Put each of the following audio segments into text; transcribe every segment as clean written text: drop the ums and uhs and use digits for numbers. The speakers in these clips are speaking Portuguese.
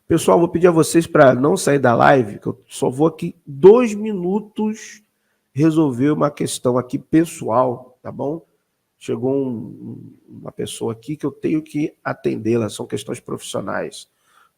Pessoal, vou pedir a vocês para não sair da live, que eu só vou aqui 2 minutos resolver uma questão aqui pessoal, tá bom? Chegou uma pessoa aqui que eu tenho que atendê-la, são questões profissionais.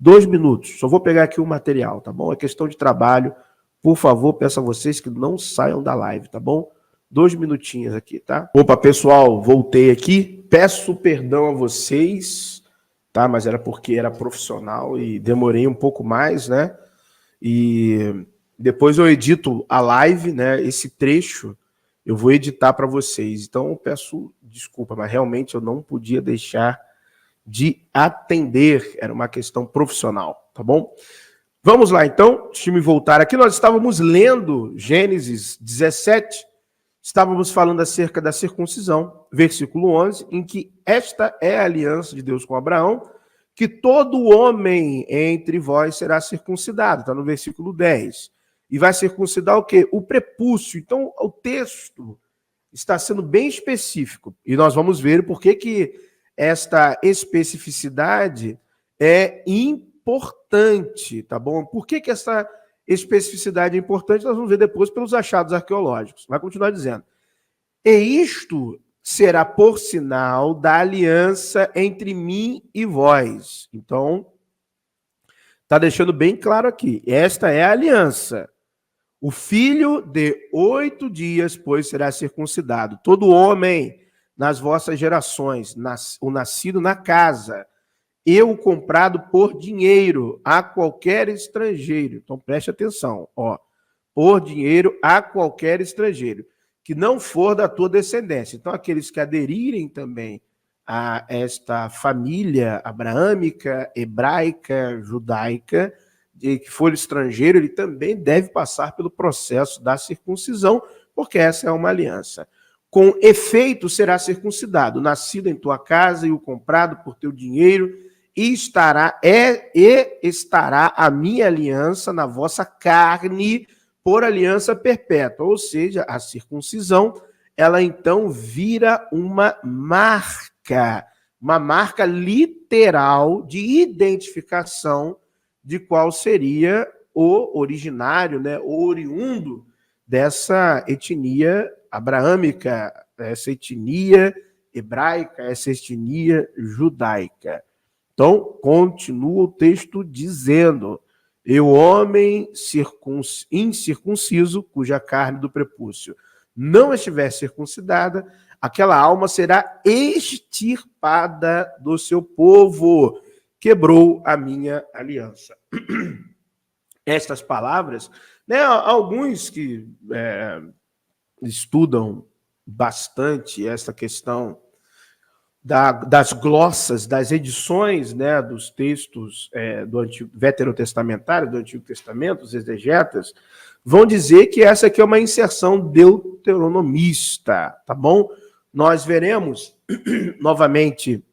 2 minutos, só vou pegar aqui o material, tá bom? É questão de trabalho. Por favor, peço a vocês que não saiam da live, tá bom? 2 minutinhos aqui, tá? Opa, pessoal, voltei aqui. Peço perdão a vocês, tá? Mas era porque era profissional e demorei um pouco mais, né? E depois eu edito a live, né? Esse trecho eu vou editar para vocês. Então eu peço desculpa, mas realmente eu não podia deixar de atender. Era uma questão profissional, tá bom? Vamos lá, então. Deixa eu me voltar aqui. Nós estávamos lendo Gênesis 17. Estávamos falando acerca da circuncisão, versículo 11, em que esta é a aliança de Deus com Abraão, que todo homem entre vós será circuncidado. Está no versículo 10. E vai circuncidar o quê? O prepúcio. Então, o texto está sendo bem específico. E nós vamos ver por que esta especificidade é importante, tá bom? Por que essa especificidade é importante? Nós vamos ver depois pelos achados arqueológicos. Vai continuar dizendo. E isto será por sinal da aliança entre mim e vós. Então, está deixando bem claro aqui. Esta é a aliança. O filho de 8 dias, pois, será circuncidado. Todo homem nas vossas gerações, o nascido na casa, eu comprado por dinheiro a qualquer estrangeiro. Então, preste atenção. Ó, por dinheiro a qualquer estrangeiro, que não for da tua descendência. Então, aqueles que aderirem também a esta família abraâmica, hebraica, judaica, de que for estrangeiro, ele também deve passar pelo processo da circuncisão, porque essa é uma aliança. Com efeito será circuncidado, nascido em tua casa e o comprado por teu dinheiro, e estará a minha aliança na vossa carne por aliança perpétua. Ou seja, a circuncisão, ela então vira uma marca literal de identificação de qual seria o originário, né, o oriundo dessa etnia abraâmica, essa etnia hebraica, essa etnia judaica. Então, continua o texto dizendo: e o homem incircunciso, cuja carne do prepúcio não estiver circuncidada, aquela alma será extirpada do seu povo. Quebrou a minha aliança. Estas palavras, né, alguns que estudam bastante essa questão das glossas, das edições, né, dos textos do Antigo Veterotestamentário, do Antigo Testamento, os exegetas, vão dizer que essa aqui é uma inserção deuteronomista, tá bom? Nós veremos novamente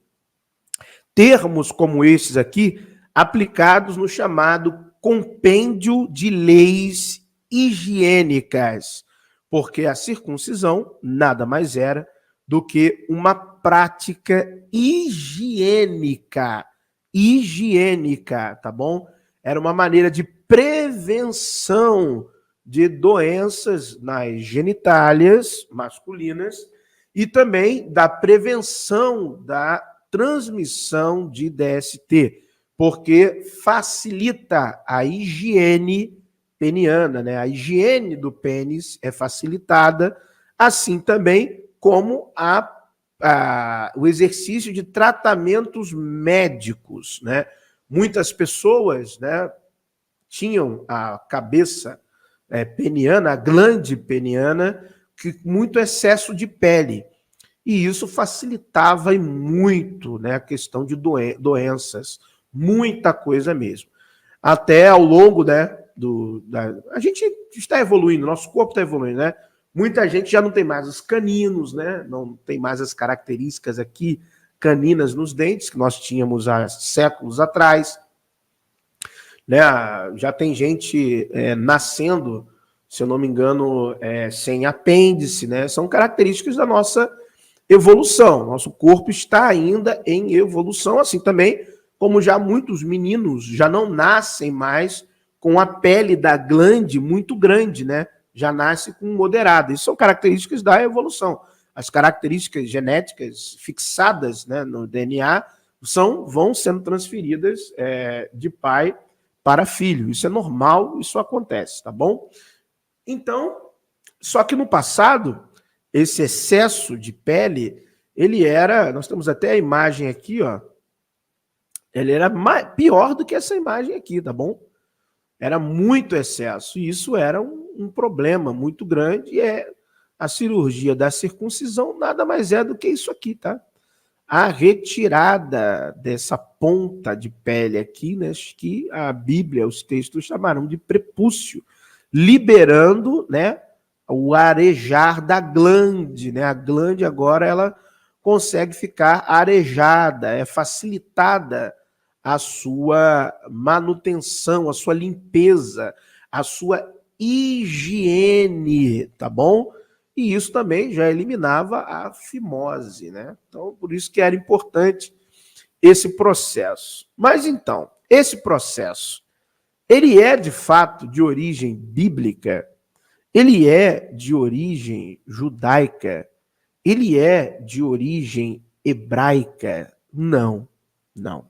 termos como esses aqui aplicados no chamado compêndio de leis higiênicas, porque a circuncisão nada mais era do que uma prática higiênica, tá bom? Era uma maneira de prevenção de doenças nas genitálias masculinas e também da prevenção da transmissão de DST, porque facilita a higiene peniana, né? A higiene do pênis é facilitada, assim também como o exercício de tratamentos médicos, né? Muitas pessoas, né, tinham a cabeça peniana, a glande peniana, que muito excesso de pele. E isso facilitava muito, né, a questão de doenças, muita coisa mesmo. Até ao longo, né, a gente está evoluindo, nosso corpo está evoluindo, né? Muita gente já não tem mais os caninos, né? Não tem mais as características aqui caninas nos dentes que nós tínhamos há séculos atrás. Né? Já tem gente nascendo, se eu não me engano, sem apêndice, né? São características da nossa evolução. Nosso corpo está ainda em evolução, assim também como já muitos meninos já não nascem mais com a pele da glande muito grande, né? Já nasce com moderada. Isso são características da evolução. As características genéticas fixadas, né, no DNA vão sendo transferidas de pai para filho. Isso é normal, isso acontece, tá bom? Então, só que no passado, esse excesso de pele, ele era, nós temos até a imagem aqui, ó, ele era pior do que essa imagem aqui, tá bom? Era muito excesso, e isso era um problema muito grande, e a cirurgia da circuncisão nada mais é do que isso aqui, tá? A retirada dessa ponta de pele aqui, né, que a Bíblia, os textos chamaram de prepúcio, liberando, né, o arejar da glande, né? A glande agora ela consegue ficar arejada, é facilitada a sua manutenção, a sua limpeza, a sua higiene, tá bom? E isso também já eliminava a fimose, né? Então, por isso que era importante esse processo. Mas então, esse processo, ele é de fato de origem bíblica? Ele é de origem judaica? Ele é de origem hebraica? Não, não.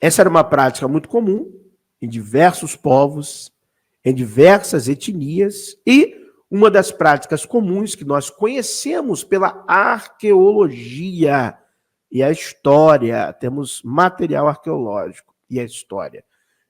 Essa era uma prática muito comum em diversos povos, em diversas etnias, e uma das práticas comuns que nós conhecemos pela arqueologia e a história, temos material arqueológico e a história,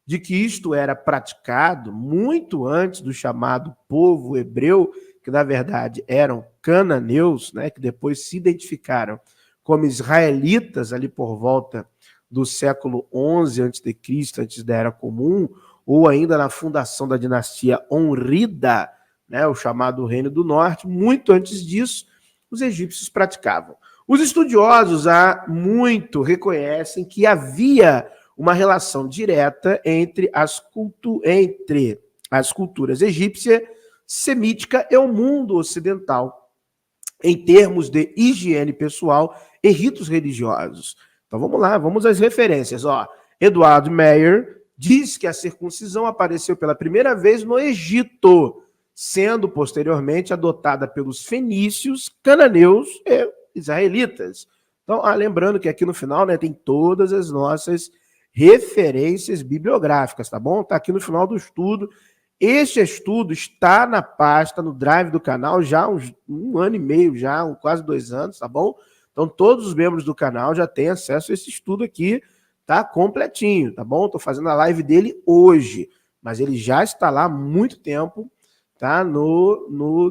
de que isto era praticado muito antes do chamado povo hebreu, que na verdade eram cananeus, né, que depois se identificaram como israelitas ali por volta do século XI a.C., antes da Era Comum, ou ainda na fundação da dinastia Onrida, né, o chamado Reino do Norte. Muito antes disso, os egípcios praticavam. Os estudiosos há muito reconhecem que havia uma relação direta entre as culturas egípcia, semítica e o mundo ocidental, em termos de higiene pessoal e ritos religiosos. Então vamos lá, vamos às referências. Ó, Edward Meyer diz que a circuncisão apareceu pela primeira vez no Egito, sendo posteriormente adotada pelos fenícios, cananeus e israelitas. Então, lembrando que aqui no final, né, tem todas as nossas referências bibliográficas, tá bom? Tá aqui no final do estudo. Este estudo está na pasta, no drive do canal, já há um ano e meio, quase 2 anos, tá bom? Então, todos os membros do canal já têm acesso a esse estudo aqui, tá completinho, tá bom? Estou fazendo a live dele hoje, mas ele já está lá há muito tempo, tá?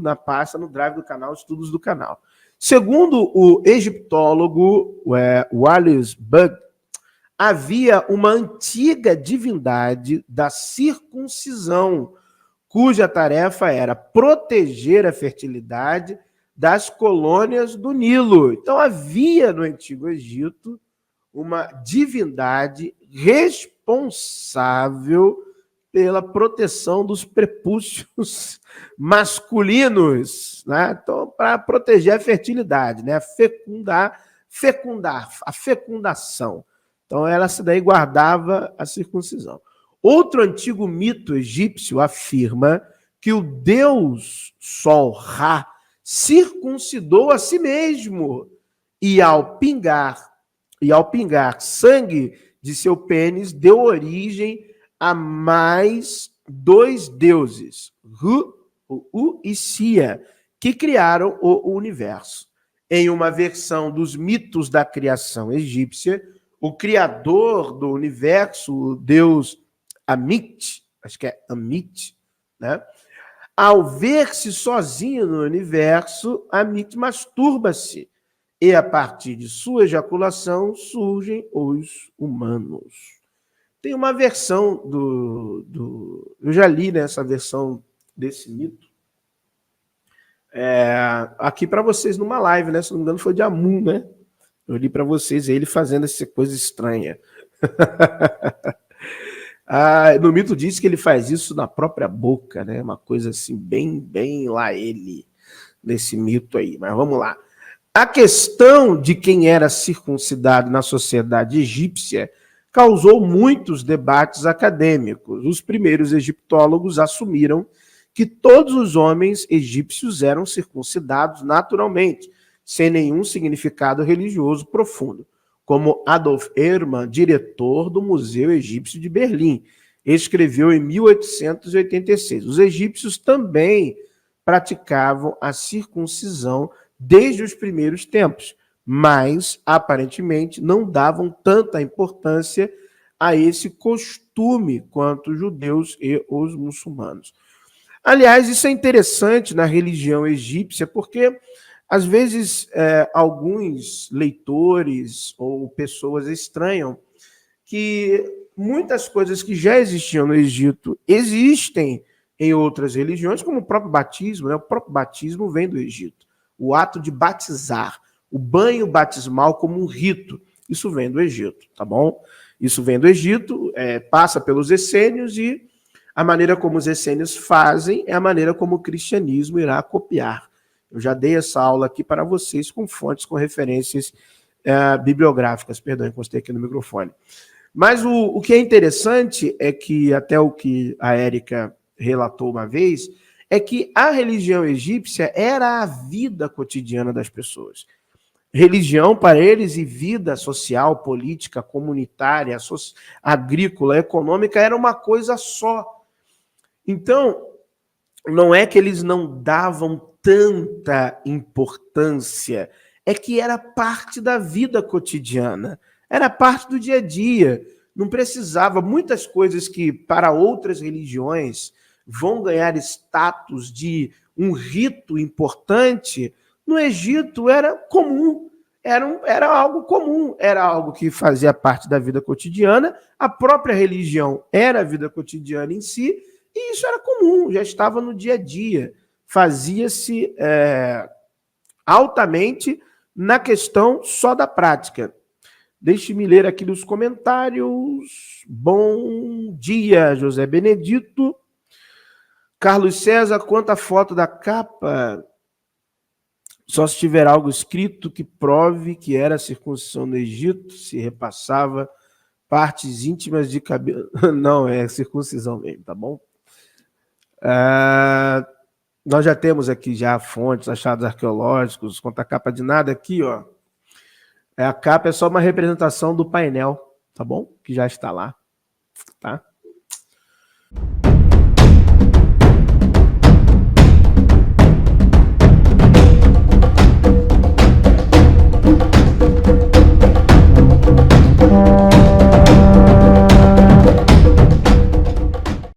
Na pasta, no drive do canal, estudos do canal. Segundo o egiptólogo Wallace Bugg, havia uma antiga divindade da circuncisão, cuja tarefa era proteger a fertilidade das colônias do Nilo. Então, havia no Antigo Egito uma divindade responsável pela proteção dos prepúcios masculinos, né? Então, para proteger a fertilidade, né? A fecundação. Então, ela se daí guardava a circuncisão. Outro antigo mito egípcio afirma que o deus Sol Ra circuncidou a si mesmo e ao pingar sangue de seu pênis deu origem a mais 2 deuses, Ru e Sia, que criaram o universo. Em uma versão dos mitos da criação egípcia, o criador do universo, o deus Amit, acho que é Amit, né? Ao ver-se sozinho no universo, Amit masturba-se. E a partir de sua ejaculação surgem os humanos. Tem uma versão eu já li nessa versão desse mito. Aqui para vocês numa live, né? Se não me engano, foi de Amun, né? Eu li para vocês ele fazendo essa coisa estranha. No mito diz que ele faz isso na própria boca, né? Uma coisa assim, bem lá ele, nesse mito aí. Mas vamos lá. A questão de quem era circuncidado na sociedade egípcia causou muitos debates acadêmicos. Os primeiros egiptólogos assumiram que todos os homens egípcios eram circuncidados naturalmente, sem nenhum significado religioso profundo, como Adolf Ehrman, diretor do Museu Egípcio de Berlim, escreveu em 1886. Os egípcios também praticavam a circuncisão desde os primeiros tempos, mas aparentemente não davam tanta importância a esse costume quanto os judeus e os muçulmanos. Aliás, isso é interessante na religião egípcia, porque às vezes alguns leitores ou pessoas estranham que muitas coisas que já existiam no Egito existem em outras religiões, como o próprio batismo, né? O próprio batismo vem do Egito. O ato de batizar, o banho batismal como um rito, isso vem do Egito, tá bom? Isso vem do Egito, passa pelos essênios e a maneira como os essênios fazem é a maneira como o cristianismo irá copiar. Eu já dei essa aula aqui para vocês com fontes, com referências bibliográficas. Perdão, encostei aqui no microfone. Mas o que é interessante é que, até o que a Érica relatou uma vez, é que a religião egípcia era a vida cotidiana das pessoas. Religião para eles e vida social, política, comunitária, agrícola, econômica era uma coisa só. Então, não é que eles não davam tanta importância, é que era parte da vida cotidiana, era parte do dia a dia. Não precisava, muitas coisas que para outras religiões vão ganhar status de um rito importante, no Egito era comum, era algo comum, era algo que fazia parte da vida cotidiana, a própria religião era a vida cotidiana em si, e isso era comum, já estava no dia a dia, fazia-se altamente na questão só da prática. Deixe-me ler aqui nos comentários. Bom dia, José Benedito. Carlos César, quanto à foto da capa, só se tiver algo escrito que prove que era a circuncisão no Egito, se repassava partes íntimas de cabelo. Não, é circuncisão mesmo, tá bom? Nós já temos aqui já fontes, achados arqueológicos, quanto à capa de nada aqui, ó. A capa é só uma representação do painel, tá bom? Que já está lá, tá?